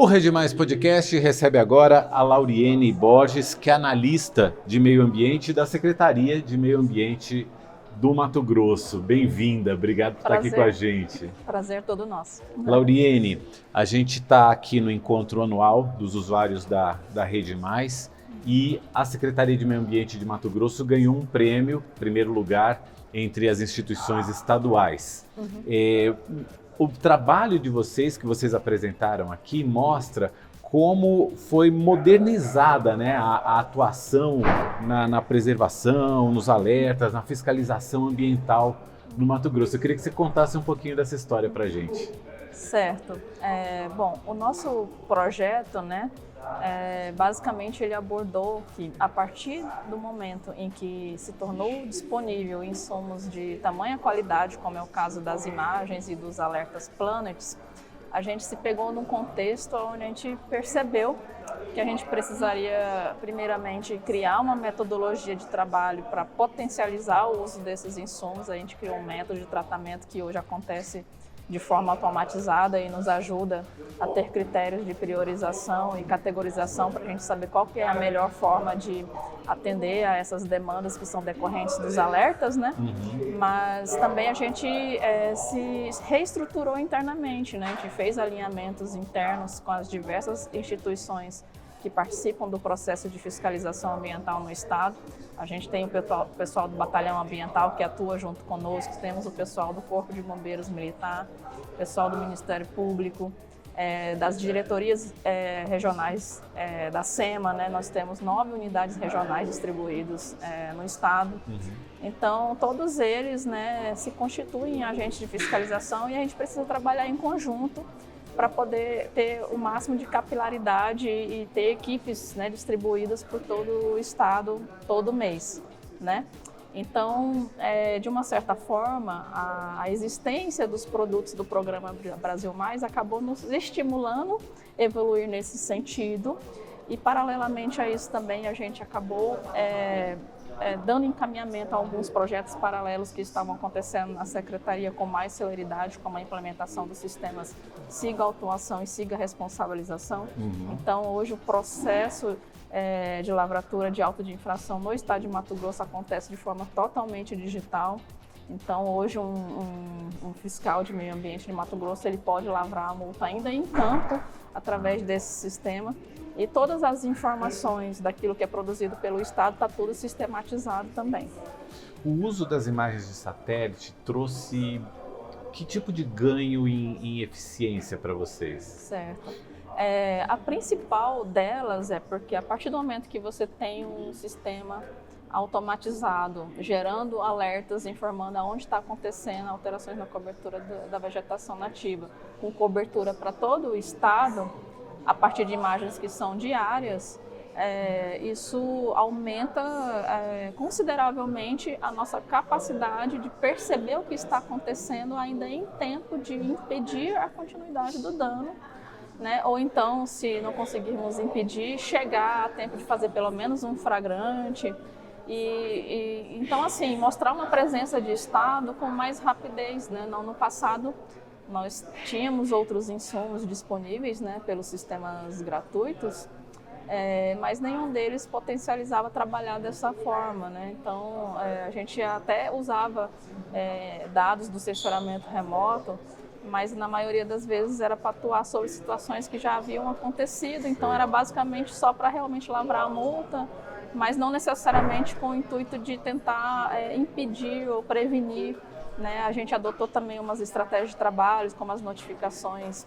O Rede Mais Podcast recebe agora a Lauriene Borges, que é analista de meio ambiente da Secretaria de Meio Ambiente do Mato Grosso. Bem-vinda, obrigado por estar aqui com a gente. Prazer todo nosso. Lauriene, a gente está aqui no encontro anual dos usuários da Rede Mais e a Secretaria de Meio Ambiente de Mato Grosso ganhou um prêmio, primeiro lugar, entre as instituições estaduais. O trabalho de vocês, que vocês apresentaram aqui, mostra como foi modernizada, né, a atuação na preservação, nos alertas, na fiscalização ambiental no Mato Grosso. Eu queria que você contasse um pouquinho dessa história para a gente. Certo. Bom, o nosso projeto, né, basicamente ele abordou que a partir do momento em que se tornou disponível insumos de tamanha qualidade, como é o caso das imagens e dos alertas Planets, a gente se pegou num contexto onde a gente percebeu que a gente precisaria, primeiramente, criar uma metodologia de trabalho para potencializar o uso desses insumos. A gente criou um método de tratamento que hoje acontece de forma automatizada e nos ajuda a ter critérios de priorização e categorização para a gente saber qual que é a melhor forma de atender a essas demandas que são decorrentes dos alertas, né? Mas também a gente se reestruturou internamente, né? A gente fez alinhamentos internos com as diversas instituições que participam do processo de fiscalização ambiental no estado. A gente tem o pessoal do Batalhão Ambiental que atua junto conosco, temos o pessoal do Corpo de Bombeiros Militar, o pessoal do Ministério Público, das diretorias regionais da SEMA, né? Nós temos 9 unidades regionais distribuídas no estado. Então, todos eles, né, se constituem agentes de fiscalização e a gente precisa trabalhar em conjunto para poder ter o máximo de capilaridade e ter equipes, né, distribuídas por todo o estado todo mês, né? Então, de uma certa forma, a existência dos produtos do programa Brasil Mais acabou nos estimulando a evoluir nesse sentido e, paralelamente a isso também, a gente acabou dando encaminhamento a alguns projetos paralelos que estavam acontecendo na Secretaria com mais celeridade, como a implementação dos sistemas Siga Autuação e Siga Responsabilização. Então, hoje o processo de lavratura de auto de infração no estado de Mato Grosso acontece de forma totalmente digital. Então, hoje um fiscal de meio ambiente de Mato Grosso ele pode lavrar a multa ainda em campo através desse sistema. E todas as informações daquilo que é produzido pelo estado está tudo sistematizado também. O uso das imagens de satélite trouxe que tipo de ganho em eficiência para vocês? Certo. A principal delas é porque a partir do momento que você tem um sistema automatizado, gerando alertas, informando aonde está acontecendo alterações na cobertura da vegetação nativa, com cobertura para todo o estado, a partir de imagens que são diárias, isso aumenta consideravelmente a nossa capacidade de perceber o que está acontecendo ainda em tempo de impedir a continuidade do dano, né? Ou então, se não conseguirmos impedir, chegar a tempo de fazer pelo menos um flagrante. Então, assim, mostrar uma presença de Estado com mais rapidez, né? No passado, nós tínhamos outros insumos disponíveis, né, pelos sistemas gratuitos, mas nenhum deles potencializava trabalhar dessa forma, né? Então, a gente até usava dados do sensoramento remoto, mas na maioria das vezes era para atuar sobre situações que já haviam acontecido, então era basicamente só para realmente lavrar a multa, mas não necessariamente com o intuito de tentar impedir ou prevenir, né? A gente adotou também umas estratégias de trabalho, como as notificações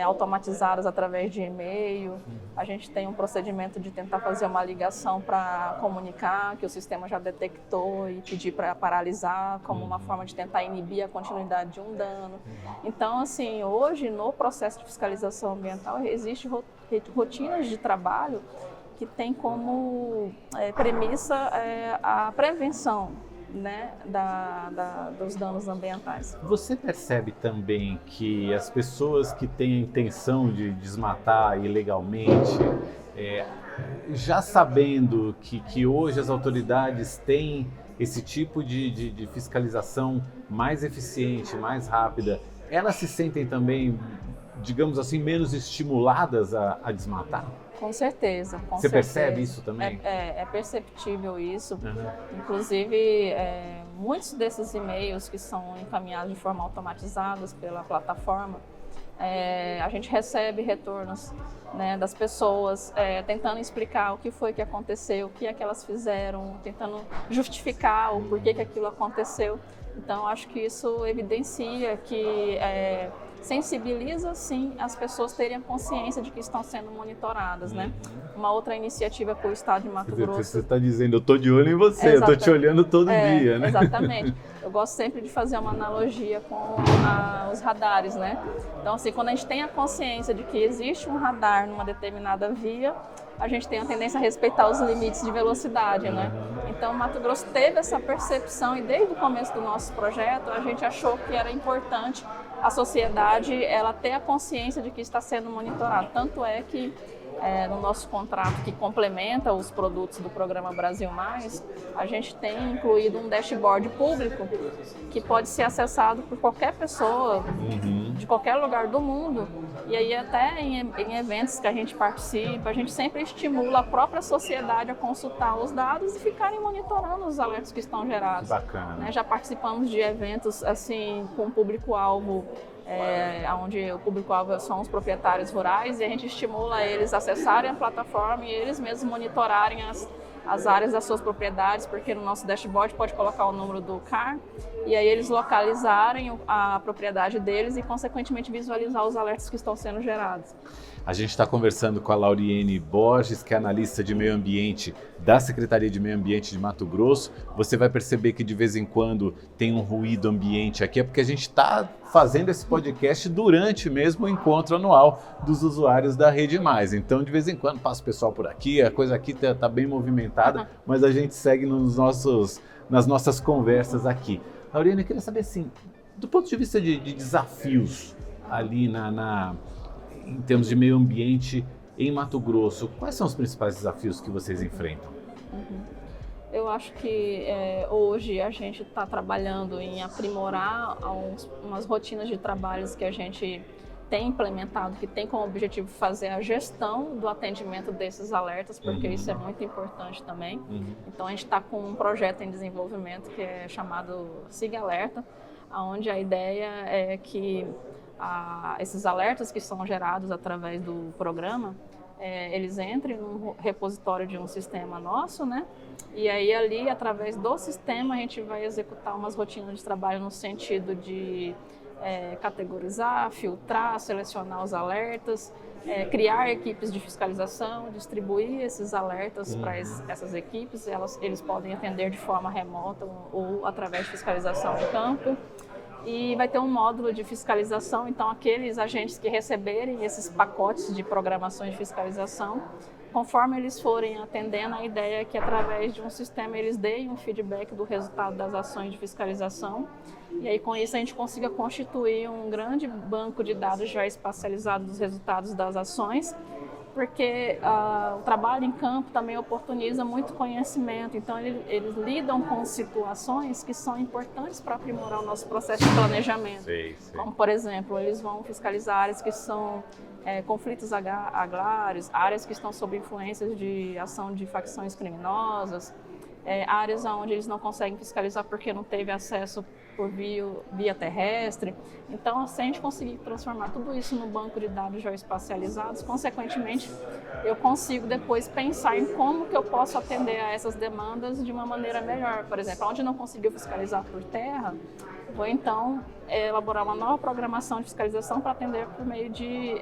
automatizadas através de e-mail. A gente tem um procedimento de tentar fazer uma ligação para comunicar que o sistema já detectou e pedir para paralisar, como uma forma de tentar inibir a continuidade de um dano. Então, assim, hoje no processo de fiscalização ambiental existem rotinas de trabalho que tem como premissa a prevenção, né, dos danos ambientais. Você percebe também que as pessoas que têm a intenção de desmatar ilegalmente, já sabendo que hoje as autoridades têm esse tipo de fiscalização mais eficiente, mais rápida, elas se sentem também digamos assim, menos estimuladas a desmatar? Com certeza, com Você certeza. percebe isso também? É perceptível isso. Uhum. Inclusive, muitos desses e-mails que são encaminhados de forma automatizada pela plataforma, a gente recebe retornos, né, das pessoas tentando explicar o que foi que aconteceu, o que é que elas fizeram, tentando justificar o porquê que aquilo aconteceu. Então, acho que isso evidencia que sensibiliza, sim, as pessoas terem a consciência de que estão sendo monitoradas, né? Uma outra iniciativa que o Estado de Mato Grosso... Você está dizendo, eu estou de olho em você, eu estou te olhando todo dia, né? Exatamente. Eu gosto sempre de fazer uma analogia com os radares, né? Então, assim, quando a gente tem a consciência de que existe um radar numa determinada via, a gente tem a tendência a respeitar os limites de velocidade, né? Então, o Mato Grosso teve essa percepção e desde o começo do nosso projeto, a gente achou que era importante a sociedade ela ter a consciência de que está sendo monitorado. Tanto é que no nosso contrato que complementa os produtos do programa Brasil Mais, a gente tem incluído um dashboard público que pode ser acessado por qualquer pessoa de qualquer lugar do mundo. E aí até em eventos que a gente participa, a gente sempre estimula a própria sociedade a consultar os dados e ficarem monitorando os alertas que estão gerados. Bacana. Né? Já participamos de eventos assim com público-alvo, onde o público-alvo são os proprietários rurais, e a gente estimula eles a acessarem a plataforma e eles mesmos monitorarem as áreas das suas propriedades, porque no nosso dashboard pode colocar o número do CAR e aí eles localizarem a propriedade deles e, consequentemente, visualizar os alertas que estão sendo gerados. A gente está conversando com a Lauriene Borges, que é analista de meio ambiente da Secretaria de Meio Ambiente de Mato Grosso. Você vai perceber que de vez em quando tem um ruído ambiente aqui, é porque a gente está fazendo esse podcast durante mesmo o encontro anual dos usuários da Rede Mais. Então, de vez em quando passa o pessoal por aqui, a coisa aqui está bem movimentada, mas a gente segue nas nossas conversas aqui. Lauriene, eu queria saber assim, do ponto de vista de desafios ali em termos de meio ambiente em Mato Grosso, quais são os principais desafios que vocês enfrentam? Eu acho que hoje a gente está trabalhando em aprimorar umas rotinas de trabalhos que a gente tem implementado, que tem como objetivo fazer a gestão do atendimento desses alertas, porque isso é muito importante também. Então a gente está com um projeto em desenvolvimento que é chamado Siga Alerta, onde a ideia é que esses alertas que são gerados através do programa, eles entrem no repositório de um sistema nosso, né? E aí ali, através do sistema, a gente vai executar umas rotinas de trabalho no sentido de categorizar, filtrar, selecionar os alertas, criar equipes de fiscalização, distribuir esses alertas para essas equipes. Eles podem atender de forma remota ou através de fiscalização de campo. E vai ter um módulo de fiscalização, então aqueles agentes que receberem esses pacotes de programações de fiscalização, conforme eles forem atendendo, a ideia é que através de um sistema eles deem um feedback do resultado das ações de fiscalização, e aí com isso a gente consiga constituir um grande banco de dados já espacializado dos resultados das ações, porque o trabalho em campo também oportuniza muito conhecimento, então eles lidam com situações que são importantes para aprimorar o nosso processo de planejamento. Sei. Como, por exemplo, eles vão fiscalizar áreas que são conflitos agrários, áreas que estão sob influências de ação de facções criminosas, áreas onde eles não conseguem fiscalizar porque não teve acesso por via terrestre. Então, se a gente conseguir transformar tudo isso no banco de dados geoespacializados, consequentemente, eu consigo depois pensar em como que eu posso atender a essas demandas de uma maneira melhor. Por exemplo, onde não conseguiu fiscalizar por terra, vou então elaborar uma nova programação de fiscalização para atender por meio de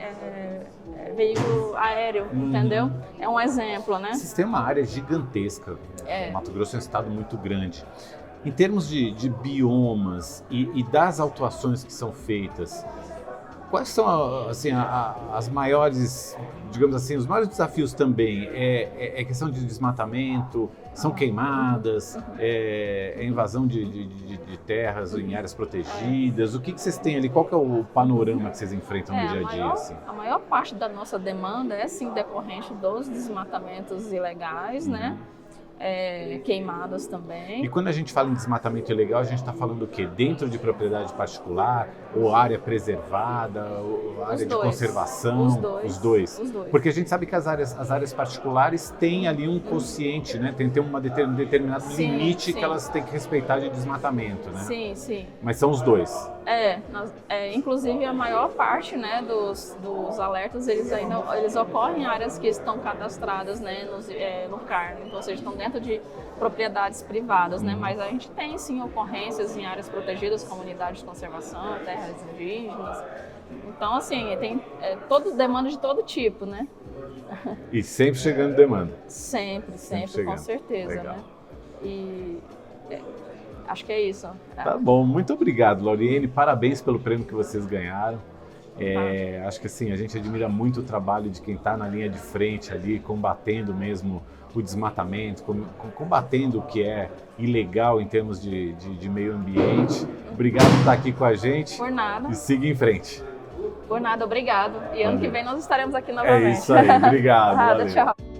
veículo aéreo, entendeu? É um exemplo, né? Vocês têm uma área gigantesca. Mato Grosso é um estado muito grande. Em termos de biomas e das autuações que são feitas, quais são assim, as maiores, digamos assim, os maiores desafios também? É questão de desmatamento, são queimadas, é invasão de terras em áreas protegidas? O que vocês têm ali? Qual que é o panorama que vocês enfrentam no dia a dia? Assim? A maior parte da nossa demanda é sim decorrente dos desmatamentos ilegais, né? queimadas também. E quando a gente fala em desmatamento ilegal, a gente está falando o quê? Dentro de propriedade particular, ou área preservada, ou área de conservação? Os dois. Porque a gente sabe que as áreas particulares têm ali um quociente, né? Tem um determinado limite que elas têm que respeitar de desmatamento, né? Sim, sim. Mas são os dois. Inclusive a maior parte, né, dos alertas, eles ocorrem em áreas que estão cadastradas, né, no CAR, então, ou seja, estão dentro de propriedades privadas, né, mas a gente tem sim ocorrências em áreas protegidas, comunidades de conservação, terras indígenas, então assim, tem demanda de todo tipo, né. E sempre chegando demanda. Sempre, com certeza. Legal. Né, e acho que é isso. Tá bom, muito obrigado, Lauriene, parabéns pelo prêmio que vocês ganharam. Acho que assim, a gente admira muito o trabalho de quem está na linha de frente ali, combatendo mesmo o desmatamento, combatendo o que é ilegal em termos de meio ambiente. Obrigado por estar aqui com a gente. Por nada. E siga em frente. Por nada, obrigado. E ano que vem nós estaremos aqui novamente. É isso aí, obrigado. Nada, tchau.